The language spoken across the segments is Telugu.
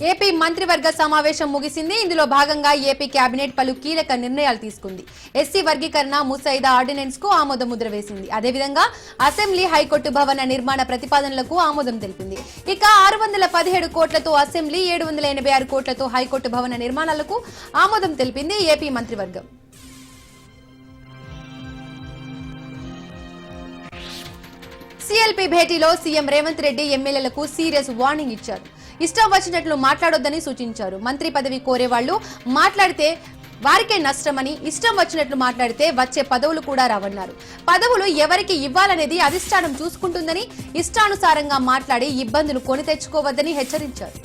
ఏపీ మంత్రివర్గ సమావేశం ముగిసింది. ఇందులో భాగంగా ఏపీ కేబినెట్ పలు కీలక నిర్ణయాలు తీసుకుంది. ఎస్సీ వర్గీకరణ ముసాయిదా ఆర్డినెన్స్ కు ఆమోద ముద్ర వేసింది. అదేవిధంగా అసెంబ్లీ హైకోర్టు భవన నిర్మాణ ప్రతిపాదనలకు ఆమోదం తెలిపింది. ఇక 617 కోట్లతో అసెంబ్లీ, 786 కోట్లతో హైకోర్టు భవన నిర్మాణాలకు ఆమోదం తెలిపింది ఏపీ మంత్రివర్గం. సిఎల్పి భేటీలో సీఎం రేవంత్ రెడ్డి ఎమ్మెల్యేలకు సీరియస్ వార్నింగ్ ఇచ్చారు. ఇష్టం వచ్చినట్లు మాట్లాడొద్దని సూచించారు. మంత్రి పదవి కోరే వాళ్లు మాట్లాడితే వారికే నష్టమని, ఇష్టం వచ్చినట్లు మాట్లాడితే వచ్చే పదవులు కూడా రావన్నారు. పదవులు ఎవరికి ఇవ్వాలనేది అధిష్టానం చూసుకుంటుందని, ఇష్టానుసారంగా మాట్లాడి ఇబ్బందులు కొని తెచ్చుకోవద్దని హెచ్చరించారు.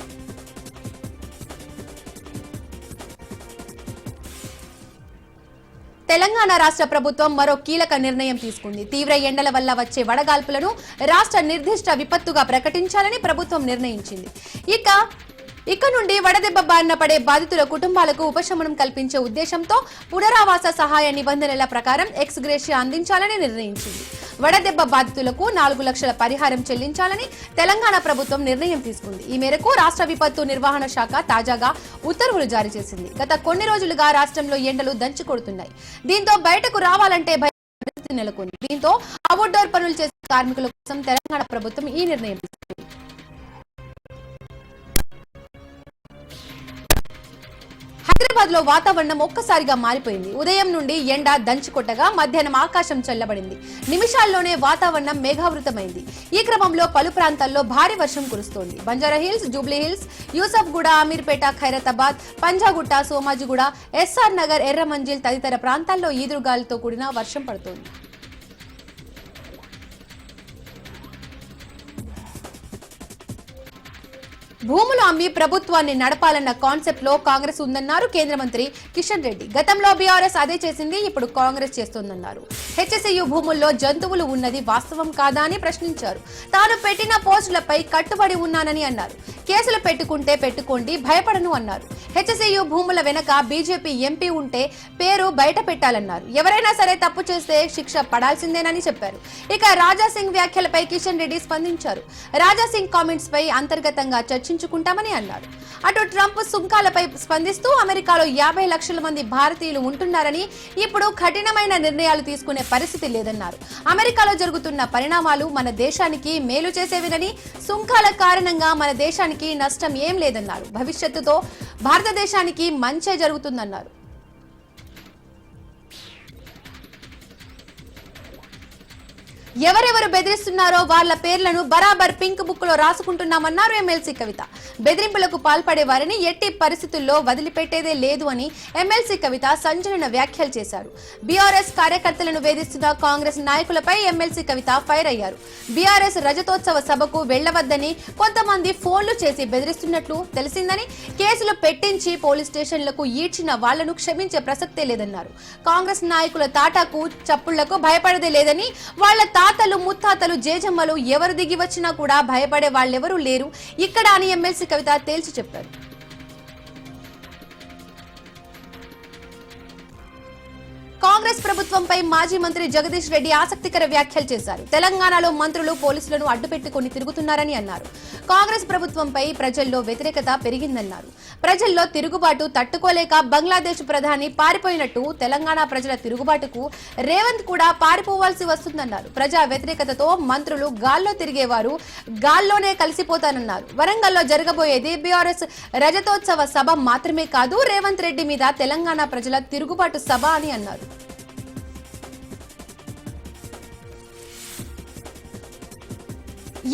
తెలంగాణ రాష్ట్ర ప్రభుత్వం మరో కీలక నిర్ణయం తీసుకుంది. తీవ్ర ఎండల వల్ల వచ్చే వడగాల్పులను రాష్ట్ర నిర్దిష్ట విపత్తుగా ప్రకటించాలని ప్రభుత్వం నిర్ణయించింది. ఇక నుండి వడదెబ్బ బారిన పడే బాధితుల కుటుంబాలకు ఉపశమనం కల్పించే ఉద్దేశంతో పునరావాస సహాయ నిబంధనల ప్రకారం ఎక్స్ గ్రేషియా అందించాలని నిర్ణయించింది. వడదెబ్బ బాధితులకు 4 లక్షల పరిహారం చెల్లించాలని తెలంగాణ ప్రభుత్వం నిర్ణయం తీసుకుంది. ఈ మేరకు రాష్ట్ర విపత్తు నిర్వహణ శాఖ తాజాగా ఉత్తర్వులు జారీ చేసింది. గత కొన్ని రోజులుగా రాష్ట్రంలో ఎండలు దంచి కొడుతున్నాయి. దీంతో బయటకు రావాలంటే పరిస్థితి నెలకొంది. దీంతో అవుట్డోర్ పనులు చేసే కార్మికుల కోసం తెలంగాణ ప్రభుత్వం ఈ నిర్ణయం తీసుకుంది. హైదరాబాద్ లో వాతావరణం ఒక్కసారిగా మారిపోయింది. ఉదయం నుండి ఎండ దంచుకొట్టగా మధ్యాహ్నం ఆకాశం చల్లబడింది. నిమిషాల్లోనే వాతావరణం మేఘావృతమైంది. ఈ క్రమంలో పలు ప్రాంతాల్లో భారీ వర్షం కురుస్తోంది. Banjara Hills, Jubilee Hills, Yousufguda, Ameerpet, Khairatabad, Panjagutta, Somajiguda, SR Nagar, Erramanzil తదితర ప్రాంతాల్లో ఈదురుగాలితో కూడిన వర్షం పడుతోంది. భూములు అమ్మి ప్రభుత్వాన్ని నడపాలన్న కాన్సెప్ట్ లో కాంగ్రెస్ ఉందన్నారు కేంద్ర మంత్రి కిషన్ రెడ్డి. గతంలో బీఆర్ఎస్ అదే చేసింది, ఇప్పుడు కాంగ్రెస్ చేస్తోందన్నారు. హెచ్ఎస్యు భూముల్లో జంతువులు ఉన్నది వాస్తవం కాదా అని ప్రశ్నించారు. తాను పెట్టిన పోస్టులపై కట్టుబడి ఉన్నానని అన్నారు. కేసులు పెట్టుకుంటే పెట్టుకోండి, భయపడను అన్నారు. హెచ్ఎస్యు భూముల వెనక బీజేపీ ఎంపీ ఉంటే పేరు బయట పెట్టాలన్నారు. ఎవరైనా సరే తప్పు చేస్తే శిక్ష పడాల్సిందేనని చెప్పారు. ఇక రాజాసింగ్ వ్యాఖ్యలపై కిషన్ రెడ్డి స్పందించారు. రాజాసింగ్ కామెంట్స్ పై అంతర్గతంగా చర్చించుకుంటామని అన్నారు. అటు ట్రంప్ సుంకాలపై స్పందిస్తూ అమెరికాలో 50 లక్షల మంది భారతీయులు ఉంటున్నారని, ఇప్పుడు కఠినమైన నిర్ణయాలు తీసుకునే పరిస్థితి లేదన్నారు. అమెరికాలో జరుగుతున్న పరిణామాలు మన దేశానికి మేలు చేసేవినని, సుంకాల కారణంగా మన దేశానికి నష్టం ఏం లేదన్నారు. భవిష్యత్తుతో భారతదేశానికి మంచే జరుగుతుందన్నారు. ఎవరెవరు బెదిరిస్తున్నారో వాళ్ల పేర్లను బరాబర్ పింక్ బుక్ లో రాసుకుంటున్నామన్నారు ఎమ్మెల్సీ కవిత. బెదిరింపులకు పాల్పడే వారిని ఎట్టి పరిస్థితుల్లో వదిలిపెట్టేదే లేదు అని ఎమ్మెల్సీ కవిత సంచలన వ్యాఖ్యలు చేశారు. బీఆర్ఎస్ కార్యకర్తలను వేధిస్తున్న కాంగ్రెస్ నాయకులపై ఎమ్మెల్సీ కవిత ఫైర్ అయ్యారు. బీఆర్ఎస్ రజతోత్సవ సభకు వెళ్లవద్దని కొంతమంది ఫోన్లు చేసి బెదిరిస్తున్నట్లు తెలిసిందని, కేసులు పెట్టించి పోలీస్ స్టేషన్లకు ఈడ్చిన వాళ్లను క్షమించే ప్రసక్తే లేదన్నారు. కాంగ్రెస్ నాయకుల తాటాకు చప్పుళ్లకు భయపడదే లేదని, వాళ్ల తాతలు ముత్తాతలు జేజమ్మలు ఎవరు దిగి వచ్చినా కూడా భయపడే వాళ్ళెవరూ లేరు ఇక్కడ అని ఎమ్మెల్సీ కవిత తేల్చి చెప్పారు. కాంగ్రెస్ ప్రభుత్వంపై మాజీ మంత్రి జగదీష్ రెడ్డి ఆసక్తికర వ్యాఖ్యలు చేశారు. తెలంగాణలో మంత్రులు పోలీసులను అడ్డుపెట్టుకుని తిరుగుతున్నారని అన్నారు. కాంగ్రెస్ ప్రభుత్వంపై ప్రజల్లో వ్యతిరేకత పెరిగిందన్నారు. ప్రజల్లో తిరుగుబాటు తట్టుకోలేక బంగ్లాదేశ్ ప్రధాని పారిపోయినట్టు తెలంగాణ ప్రజల తిరుగుబాటుకు రేవంత్ కూడా పారిపోవాల్సి వస్తుందన్నారు. ప్రజా వ్యతిరేకతతో మంత్రులు గాల్లో తిరిగేవారు గాల్లోనే కలిసిపోతానన్నారు. వరంగల్లో జరగబోయేది బీఆర్ఎస్ రజతోత్సవ సభ మాత్రమే కాదు, రేవంత్ రెడ్డి మీద తెలంగాణ ప్రజల తిరుగుబాటు సభ అని అన్నారు.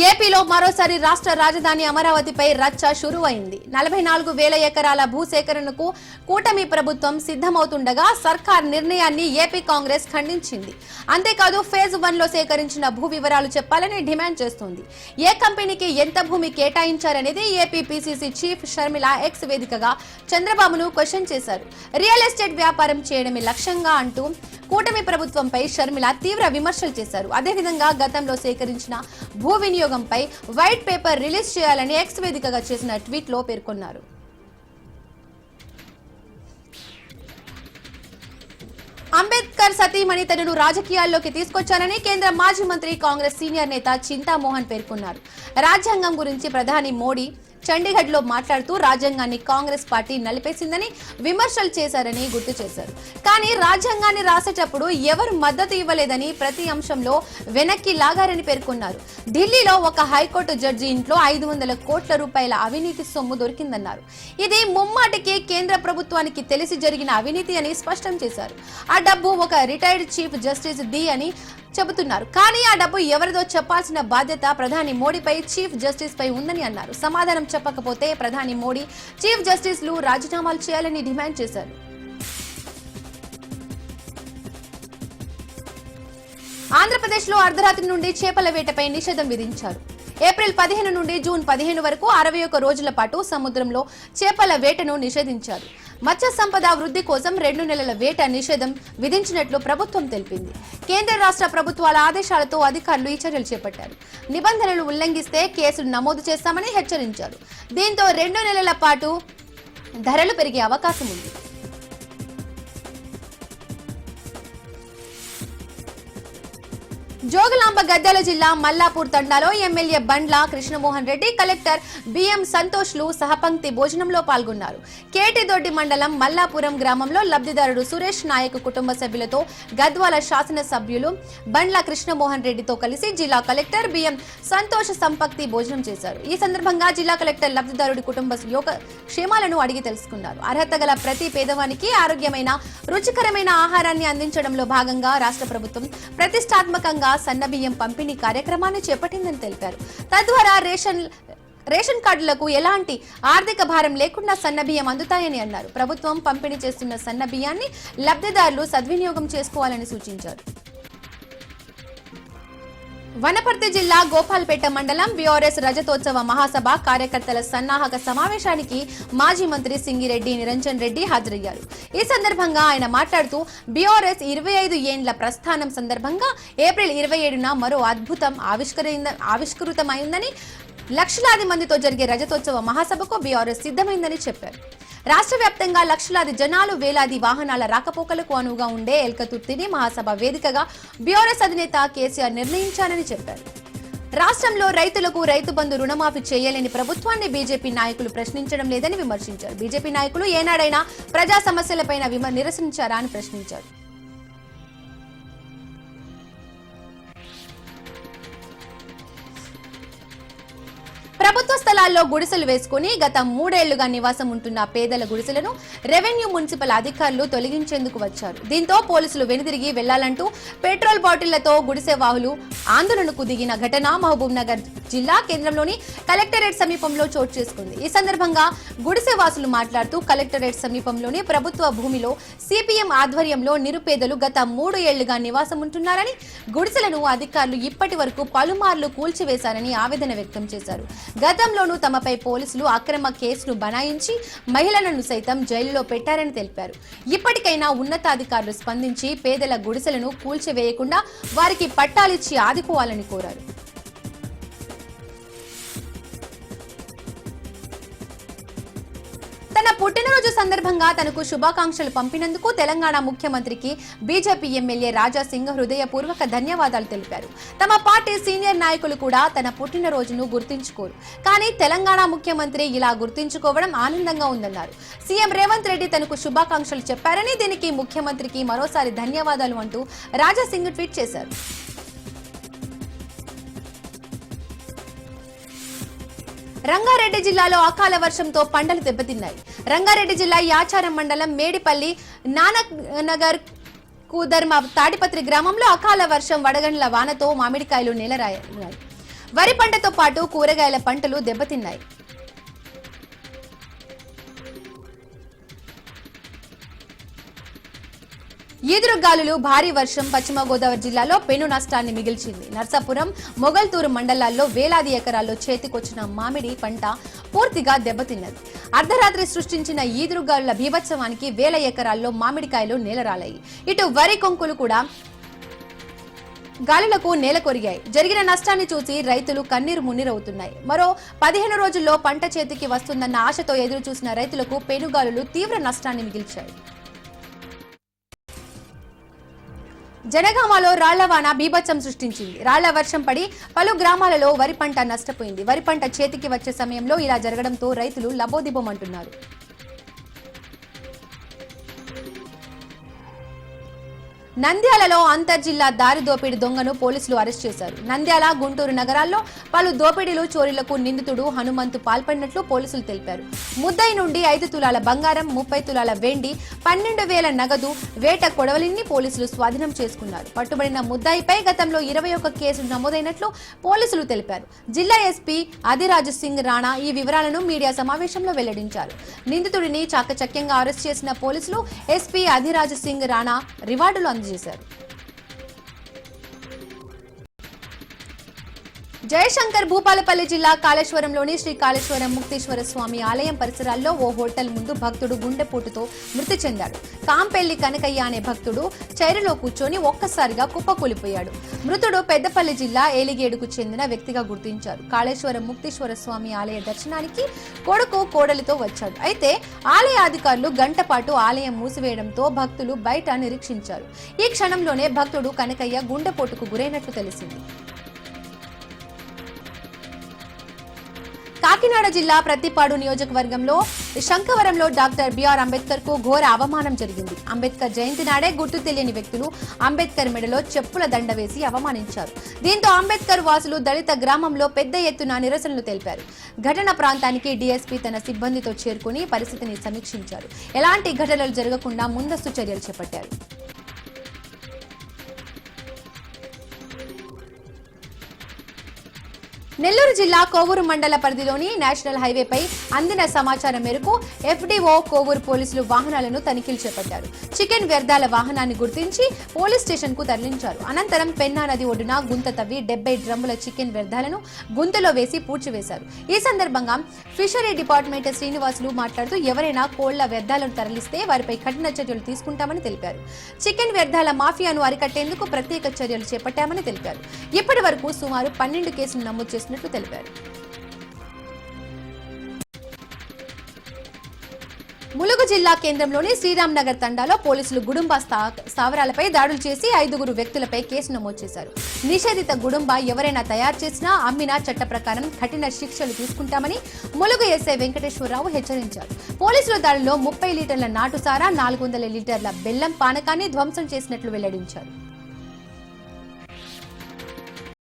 ఏపీలో మరోసారి రాష్ట్ర రాజధాని అమరావతిపై రచ్చ షురువైంది. 44,000 ఎకరాల భూసేకరణకు కూటమి ప్రభుత్వం సిద్ధమవుతుండగా సర్కార్ నిర్ణయాన్ని ఏపీ కాంగ్రెస్ ఖండించింది. అంతేకాదు ఫేజ్ 1 లో సేకరించిన భూ వివరాలు చెప్పాలని డిమాండ్ చేస్తోంది. ఏ కంపెనీకి ఎంత భూమి కేటాయించారనేది AP PCC chief Sharmila X వేదికగా చంద్రబాబును క్వశ్చన్ చేశారు. రియల్ ఎస్టేట్ వ్యాపారం చేయడమే లక్ష్యంగా అంటూ కూటమి ప్రభుత్వంపై షర్మిల తీవ్ర విమర్శలు చేశారు. అదేవిధంగా గతంలో సేకరించిన భూ వినియోగంపై వైట్ పేపర్ రిలీజ్ చేయాలని ఎక్స్ వేదికగా చేసిన ట్వీట్ లో పేర్కొన్నారు. అంబేద్కర్ సతీమణి తనను రాజకీయాల్లోకి తీసుకొచ్చారని కేంద్ర మాజీ మంత్రి కాంగ్రెస్ సీనియర్ నేత చింతామోహన్ పేర్కొన్నారు. రాజ్యాంగం గురించి ప్రధాని మోడీ చండీగఢ్ లో మాట్లాడుతూ రాజ్యాంగాన్ని కాంగ్రెస్ పార్టీ నలిపేసిందని విమర్శలు చేశారని గుర్తు చేశారు. కానీ రాజ్యాంగాన్ని రాసేటప్పుడు ఎవరు మద్దతు ఇవ్వలేదని ప్రతి అంశంలో వెనక్కి లాగారని పేర్కొన్నారు. ఢిల్లీలో ఒక హైకోర్టు జడ్జి ఇంట్లో 500 కోట్ల రూపాయల అవినీతి సొమ్ము దొరికిందన్నారు. ఇది ముమ్మాటికి కేంద్ర ప్రభుత్వానికి తెలిసి జరిగిన అవినీతి అని స్పష్టం చేశారు. ఆ డబ్బు ఒక రిటైర్డ్ చీఫ్ జస్టిస్ ది అని చెబుతున్నారు. కానీ ఆ డబ్బు ఎవరిదో చెప్పాల్సిన బాధ్యత ప్రధాని మోడీపై, చీఫ్ జస్టిస్ పై ఉందని అన్నారు. సమాధానం చెప్పకపోతే ప్రధాని మోడీ, చీఫ్ జస్టిస్లు రాజీనామాలు చేయాలని డిమాండ్ చేశారు. ఆంధ్రప్రదేశ్లో అర్ధరాత్రి నుండి చేపల వేటపై నిషేధం విధించారు. ఏప్రిల్ 15 నుండి జూన్ 15 వరకు 61 రోజుల పాటు సముద్రంలో చేపల వేటను నిషేధించారు. మత్స్య సంపద వృద్ధి కోసం 2 నెలల వేట నిషేధం విధించినట్లు ప్రభుత్వం తెలిపింది. కేంద్ర రాష్ట్ర ప్రభుత్వాల ఆదేశాలతో అధికారులు ఈ చర్యలు చేపట్టారు. నిబంధనలు ఉల్లంఘిస్తే కేసులు నమోదు చేస్తామని హెచ్చరించారు. దీంతో 2 నెలల పాటు ధరలు పెరిగే అవకాశం ఉంది. జోగులాంబ గద్వాల జిల్లా మల్లాపూర్ తండాలో ఎమ్మెల్యే బండ్ల కృష్ణమోహన్ రెడ్డి, కలెక్టర్ బిఎం సంతోష్లు సహపంక్తి భోజనంలో పాల్గొన్నారు. కేటిదొడ్డి మండలం మల్లాపురం గ్రామంలో లబ్ధిదారుడు సురేష్ నాయక్ కుటుంబ సభ్యులతో గద్వాల శాసనసభ్యులు బండ్ల కృష్ణమోహన్ రెడ్డితో కలిసి జిల్లా కలెక్టర్ బిఎం సంతోష్ సంపంక్తి భోజనం చేశారు. ఈ సందర్భంగా జిల్లా కలెక్టర్ లబ్ధిదారుడి కుటుంబ క్షేమాలను అడిగి తెలుసుకున్నారు. అర్హత గల ప్రతి పేదవానికి ఆరోగ్యమైన, రుచికరమైన ఆహారాన్ని అందించడంలో భాగంగా రాష్ట్ర ప్రభుత్వం ప్రతిష్టాత్మకంగా సన్నబియ్యం పంపిణీ కార్యక్రమాన్ని చేపట్టిందని తెలిపారు. తద్వారా రేషన్ కార్డులకు ఎలాంటి ఆర్థిక భారం లేకుండా సన్నబియ్యం అందుతాయని అన్నారు. ప్రభుత్వం పంపిణీ చేస్తున్న సన్నబియ్యాన్ని లబ్ధిదారులు సద్వినియోగం చేసుకోవాలని సూచించారు. వనపర్తి జిల్లా గోపాల్పేట మండలం బీఆర్ఎస్ రజతోత్సవ మహాసభ కార్యకర్తల సన్నాహక సమావేశానికి మాజీ మంత్రి సింగిరెడ్డి నిరంజన్ రెడ్డి హాజరయ్యారు. ఈ సందర్భంగా ఆయన మాట్లాడుతూ బీఆర్ఎస్ 25 ఏండ్ల ప్రస్థానం సందర్భంగా ఏప్రిల్ 27న మరో అద్భుతం ఆవిష్కృతమైందని, లక్షలాది మందితో జరిగే రజతోత్సవ మహాసభకు బీఆర్ఎస్ సిద్ధమైందని చెప్పారు. రాష్ట్ర వ్యాప్తంగా లక్షలాది జనాలు, వేలాది వాహనాల రాకపోకలకు అనువుగా ఉండే ఎల్కతుర్తిని మహాసభ వేదికగా బీఆర్ఎస్ అధినేత కేసీఆర్ నిర్ణయించారని చెప్పారు. రాష్ట్రంలో రైతులకు రైతు బంధు రుణమాఫీ చేయలేని ప్రభుత్వాన్ని బీజేపీ నాయకులు ప్రశ్నించడం లేదని విమర్శించారు. బీజేపీ నాయకులు ఏనాడైనా ప్రజా సమస్యలపైన నిరసించారా అని ప్రశ్నించారు. ప్రభుత్వ స్థలాల్లో గుడిసెలు వేసుకుని గత 3 ఏళ్లుగా నివాసం ఉంటున్న పేదల గుడిసెలను రెవెన్యూ, మున్సిపల్ అధికారులు తొలగించేందుకు వచ్చారు. దీంతో పోలీసులు వెనుదిరిగి వెళ్లాలంటూ పెట్రోల్ బాటిళ్లతో గుడిసెవాహులు ఆందోళనకు దిగిన ఘటన మహబూబ్ నగర్ జిల్లా కేంద్రంలోని కలెక్టరేట్ సమీపంలో చోటు చేసుకుంది. ఈ సందర్భంగా గుడిసెవాసులు మాట్లాడుతూ కలెక్టరేట్ సమీపంలోని ప్రభుత్వ భూమిలో సిపిఎం ఆధ్వర్యంలో నిరుపేదలు గత 3 ఏళ్లుగా నివాసం ఉంటున్నారని, గుడిసెలను అధికారులు ఇప్పటి వరకు పలుమార్లు కూల్చివేశారని ఆవేదన వ్యక్తం చేశారు. గతంలోనూ తమపై పోలీసులు అక్రమ కేసును బనాయించి మహిళలను సైతం జైలులో పెట్టారని తెలిపారు. ఇప్పటికైనా ఉన్నతాధికారులు స్పందించి పేదల గుడిసెలను కూల్చివేయకుండా వారికి పట్టాలిచ్చి ఆదుకోవాలని కోరారు. తన పుట్టినరోజు సందర్భంగా తనకు శుభాకాంక్షలు పంపినందుకు తెలంగాణ ముఖ్యమంత్రికి బీజేపీ ఎమ్మెల్యే రాజా సింగ్ హృదయపూర్వక ధన్యవాదాలు తెలిపారు. తమ పార్టీ సీనియర్ నాయకులు కూడా తన పుట్టినరోజును గుర్తించుకోరు, కానీ తెలంగాణ ముఖ్యమంత్రి ఇలా గుర్తించుకోవడం ఆనందంగా ఉందన్నారు. సీఎం రేవంత్ రెడ్డి తనకు శుభాకాంక్షలు చెప్పారని, దీనికి ముఖ్యమంత్రికి మరోసారి ధన్యవాదాలు అంటూ రాజా సింగ్ ట్వీట్ చేశారు. రంగారెడ్డి జిల్లాలో అకాల వర్షంతో పంటలు దెబ్బతిన్నాయి. రంగారెడ్డి జిల్లా యాచారం మండలం మేడిపల్లి నానక్నగర్ కుదర్మ తాడిపత్రి గ్రామంలో అకాల వర్షం, వడగండ్ల వానతో మామిడికాయలు నేలరాయాయి. వరి పంటతో పాటు కూరగాయల పంటలు దెబ్బతిన్నాయి. ఈదురుగాలులు, భారీ వర్షం పశ్చిమ గోదావరి జిల్లాలో పెను నష్టాన్ని మిగిల్చింది. నర్సాపురం, మొగల్తూరు మండలాల్లో వేలాది ఎకరాల్లో చేతికొచ్చిన మామిడి పంట పూర్తిగా దెబ్బతిన్నది. అర్ధరాత్రి సృష్టించిన ఈదురుగాలుల బీభత్సవానికి వేల ఎకరాల్లో మామిడికాయలు నేలరాలాయి. ఇటు వరి కొంకులు కూడా గాలులకు నేల కొరిగాయి. జరిగిన నష్టాన్ని చూసి రైతులు కన్నీరు మున్నీరవుతున్నాయి. మరో 15 రోజుల్లో పంట చేతికి వస్తుందన్న ఆశతో ఎదురు చూసిన రైతులకు పెనుగాలులు తీవ్ర నష్టాన్ని మిగిల్చాయి. జనగామలో రాళ్లవాన బీభత్సం సృష్టించింది. రాళ్ల వర్షం పడి పలు గ్రామాలలో వరి పంట నష్టపోయింది. వరి పంట చేతికి వచ్చే సమయంలో ఇలా జరగడంతో రైతులు లబోదిబోమంటున్నారు. నంద్యాలలో అంతర్జిల్లా దారి దోపిడీ దొంగను పోలీసులు అరెస్ట్ చేశారు. నంద్యాల, గుంటూరు నగరాల్లో పలు దోపిడీలు, చోరీలకు నిందితుడు హనుమంతు పాల్పడినట్లు పోలీసులు తెలిపారు. ముద్దాయి నుండి 5 తులాల బంగారం, 30 తులాల వెండి, 12,000 నగదు, వేట కొడవలిని పోలీసులు స్వాధీనం చేసుకున్నారు. పట్టుబడిన ముద్దాయిపై గతంలో 21 కేసులు నమోదైనట్లు పోలీసులు తెలిపారు. జిల్లా ఎస్పీ అధిరాజ్ సింగ్ రాణా ఈ వివరాలను మీడియా సమావేశంలో వెల్లడించారు. నిందితుడిని చాకచక్యంగా అరెస్ట్ చేసిన పోలీసులు ఎస్పీ అధిరాజ్ సింగ్ రాణా రివార్డులు అందజేశారు. జయశంకర్ భూపాలపల్లి జిల్లా కాళేశ్వరంలోని శ్రీ కాళేశ్వరం ముక్తేశ్వర స్వామి ఆలయం పరిసరాల్లో ఓ హోటల్ ముందు భక్తుడు గుండెపోటుతో మృతి చెందాడు. కాంపెల్లి కనకయ్య అనే భక్తుడు చైరులో కూర్చొని ఒక్కసారిగా కుప్పకూలిపోయాడు. మృతుడు పెద్దపల్లి జిల్లా ఏలిగేడుకు చెందిన వ్యక్తిగా గుర్తించారు. కాళేశ్వరం ముక్తేశ్వర స్వామి ఆలయ దర్శనానికి కొడుకు, కోడలితో వచ్చాడు. అయితే ఆలయ అధికారులు గంట పాటు ఆలయం మూసివేయడంతో భక్తులు బయట నిరీక్షించారు. ఈ క్షణంలోనే భక్తుడు కనకయ్య గుండెపోటుకు గురైనట్లు తెలిసింది. కాకినాడ జిల్లా ప్రత్తిపాడు నియోజకవర్గంలో శంఖవరంలో డాక్టర్ బిఆర్ అంబేద్కర్ కు ఘోర అవమానం జరిగింది. అంబేద్కర్ జయంతి నాడే గుర్తు తెలియని వ్యక్తులు అంబేద్కర్ మెడలో చెప్పుల దండ వేసి అవమానించారు. దీంతో అంబేద్కర్ వాసులు దళిత గ్రామంలో పెద్ద ఎత్తున నిరసనలు తెలిపారు. ఘటన ప్రాంతానికి డీఎస్పీ తన సిబ్బందితో చేరుకుని పరిస్థితిని సమీక్షించారు. ఎలాంటి ఘటనలు జరగకుండా ముందస్తు చర్యలు చేపట్టారు. నెల్లూరు జిల్లా కోవూరు మండల పరిధిలోని నేషనల్ హైవేపై అందిన సమాచారం మేరకు ఎఫ్డీఓ కోవూరు పోలీసులు వాహనాలను తనిఖీలు చేపట్టారు. చికెన్ వ్యర్థాల వాహనాన్ని గుర్తించి పోలీస్ స్టేషన్ కు తరలించారు. అనంతరం పెన్నా నది ఒడ్డున గుంత తవ్వి 70 డ్రమ్ముల చికెన్ వ్యర్థాలను గుంతలో వేసి పూడ్చివేశారు. ఈ సందర్భంగా ఫిషరీ డిపార్ట్మెంట్ శ్రీనివాసులు మాట్లాడుతూ ఎవరైనా కోళ్ల వ్యర్థాలను తరలిస్తే వారిపై కఠిన చర్యలు తీసుకుంటామని తెలిపారు. చికెన్ వ్యర్థాల మాఫియాను అరికట్టేందుకు ప్రత్యేక చర్యలు చేపట్టామని తెలిపారు. ఇప్పటి వరకు సుమారు 12 కేసులు నమోదు చేసినట్లు తెలిపారు. ములుగు జిల్లా కేంద్రంలోని శ్రీరామ్ నగర్ తండాలో పోలీసులు గుడుంబా స్థావరాలపై దాడులు చేసి 5 వ్యక్తులపై కేసు నమోదు చేశారు. నిషేధిత గుడుంబా ఎవరైనా తయారు చేసినా, అమ్మినా చట్ట ప్రకారం కఠిన శిక్షలు తీసుకుంటామని ములుగు ఎస్ఐ వెంకటేశ్వరరావు హెచ్చరించారు. పోలీసుల దాడిలో 30 లీటర్ల నాటుసారా, 400 లీటర్ల బెల్లం పానకాన్ని ధ్వంసం చేసినట్లు వెల్లడించారు.